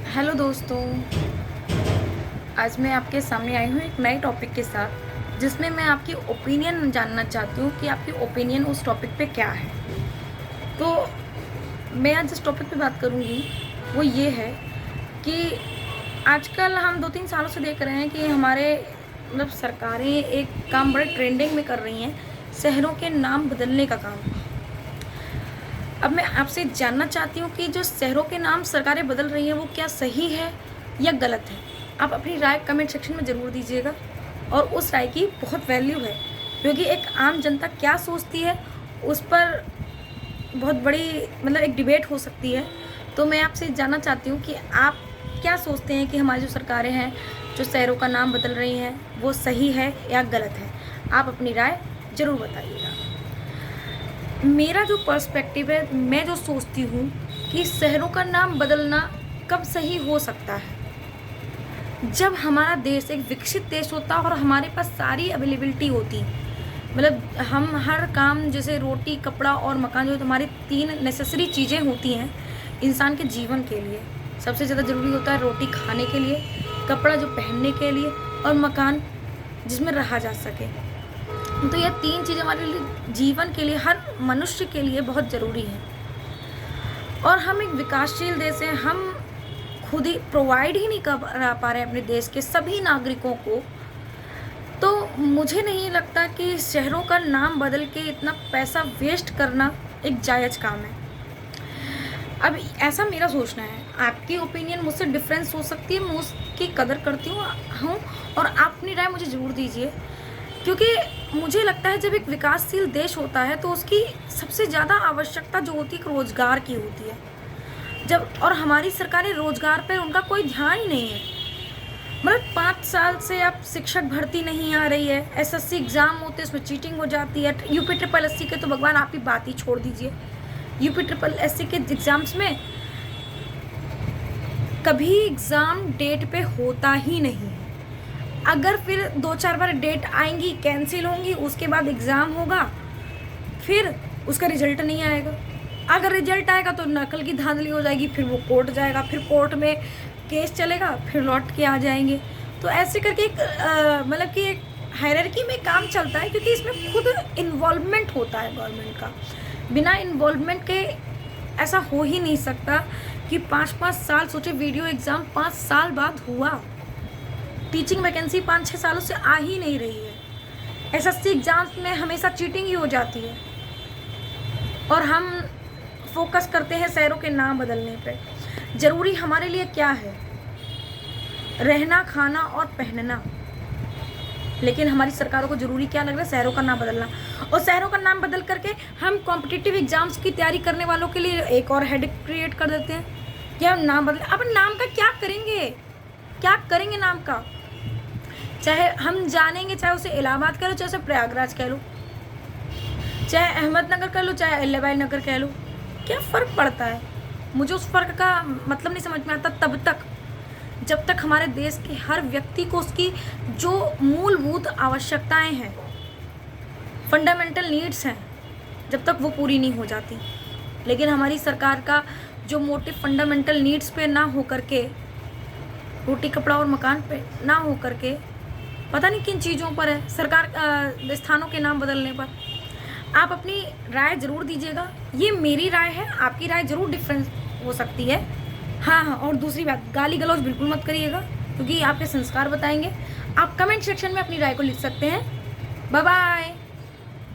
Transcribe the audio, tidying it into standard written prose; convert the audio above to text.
Hello दोस्तों, आज मैं आपके सामने आई हूँ एक नए टॉपिक के साथ जिसमें मैं आपकी ओपिनियन जानना चाहती हूँ कि आपकी ओपिनियन उस टॉपिक पे क्या है। तो मैं आज जिस टॉपिक पे बात करूँगी वो ये है कि आजकल हम 2-3 सालों से देख रहे हैं कि हमारे सरकारें एक काम बड़े ट्रेंडिंग में कर रही हैं, शहरों के नाम बदलने का काम। अब मैं आपसे जानना चाहती हूँ कि जो शहरों के नाम सरकारें बदल रही हैं वो क्या सही है या गलत है। आप अपनी राय कमेंट सेक्शन में ज़रूर दीजिएगा और उस राय की बहुत वैल्यू है, क्योंकि एक आम जनता क्या सोचती है उस पर बहुत बड़ी एक डिबेट हो सकती है। तो मैं आपसे जानना चाहती हूँ कि आप क्या सोचते हैं कि हमारी जो सरकारें हैं जो शहरों का नाम बदल रही हैं वो सही है या गलत है। आप अपनी राय ज़रूर बताइएगा। मेरा जो पर्सपेक्टिव है, मैं जो सोचती हूँ कि शहरों का नाम बदलना कब सही हो सकता है, जब हमारा देश एक विकसित देश होता और हमारे पास सारी अवेलेबिलिटी होती। हम हर काम, जैसे रोटी, कपड़ा और मकान, जो हमारी 3 नेसेसरी चीज़ें होती हैं इंसान के जीवन के लिए। सबसे ज़्यादा ज़रूरी होता है रोटी खाने के लिए, कपड़ा जो पहनने के लिए, और मकान जिसमें रहा जा सके। तो ये 3 चीज़ें हमारे लिए, जीवन के लिए, हर मनुष्य के लिए बहुत ज़रूरी है। और हम एक विकासशील देश हैं, हम खुद ही प्रोवाइड ही नहीं कर पा रहे हैं अपने देश के सभी नागरिकों को। तो मुझे नहीं लगता कि शहरों का नाम बदल के इतना पैसा वेस्ट करना एक जायज़ काम है। अब ऐसा मेरा सोचना है, आपकी ओपिनियन मुझसे डिफरेंस हो सकती है, मैं उसकी कदर करती हूँ और आप अपनी राय मुझे ज़रूर दीजिए। क्योंकि मुझे लगता है जब एक विकासशील देश होता है तो उसकी सबसे ज़्यादा आवश्यकता जो होती है रोज़गार की होती है। और हमारी सरकारें रोज़गार पे उनका कोई ध्यान ही नहीं है। 5 साल से अब शिक्षक भर्ती नहीं आ रही है, एसएससी एग्ज़ाम होते हैं उसमें चीटिंग हो जाती है। यूपी ट्रिपल एससी के तो भगवान आप ही बात ही छोड़ दीजिए। यूपी ट्रिपल एससी के एग्ज़ाम्स में कभी एग्ज़ाम डेट पे होता ही नहीं है। अगर फिर 2-4 बार डेट आएंगी, कैंसिल होंगी, उसके बाद एग्ज़ाम होगा, फिर उसका रिजल्ट नहीं आएगा। अगर रिजल्ट आएगा तो नकल की धांधली हो जाएगी, फिर वो कोर्ट जाएगा, फिर कोर्ट में केस चलेगा, फिर लौट के आ जाएंगे। तो ऐसे करके एक हायरार्की में काम चलता है, क्योंकि इसमें खुद इन्वॉल्वमेंट होता है गवर्नमेंट का। बिना इन्वॉल्वमेंट के ऐसा हो ही नहीं सकता कि 5-5 साल, सोचे वीडियो एग्ज़ाम 5 साल बाद हुआ, टीचिंग वैकेंसी 5-6 सालों से आ ही नहीं रही है, एसएससी एग्ज़ाम्स में हमेशा चीटिंग ही हो जाती है, और हम फोकस करते हैं शहरों के नाम बदलने पे। ज़रूरी हमारे लिए क्या है? रहना, खाना और पहनना। लेकिन हमारी सरकारों को ज़रूरी क्या लग रहा है? शहरों का नाम बदलना। और शहरों का नाम बदल करके हम कॉम्पिटिटिव एग्ज़ाम्स की तैयारी करने वालों के लिए एक और हेडेक क्रिएट कर देते हैं। क्या नाम बदल, अब नाम का क्या करेंगे? क्या करेंगे नाम का? चाहे हम जानेंगे, चाहे उसे इलाहाबाद कह लो, चाहे उसे प्रयागराज कह लो, चाहे अहमदनगर कह लो, चाहे अहिल्याबाई नगर कह लो, क्या फ़र्क पड़ता है? मुझे उस फ़र्क का मतलब नहीं समझ में आता तब तक जब तक हमारे देश के हर व्यक्ति को उसकी जो मूलभूत आवश्यकताएं हैं, फंडामेंटल नीड्स हैं, जब तक वो पूरी नहीं हो जाती। लेकिन हमारी सरकार का जो मोटिव फंडामेंटल नीड्स पे ना हो करके, रोटी, कपड़ा और मकान पे ना हो करके, पता नहीं किन चीज़ों पर है, सरकार स्थानों के नाम बदलने पर। आप अपनी राय ज़रूर दीजिएगा। ये मेरी राय है, आपकी राय ज़रूर डिफरेंस हो सकती है। हाँ, और दूसरी बात, गाली गलौज बिल्कुल मत करिएगा, क्योंकि आपके संस्कार बताएंगे। आप कमेंट सेक्शन में अपनी राय को लिख सकते हैं। Bye bye.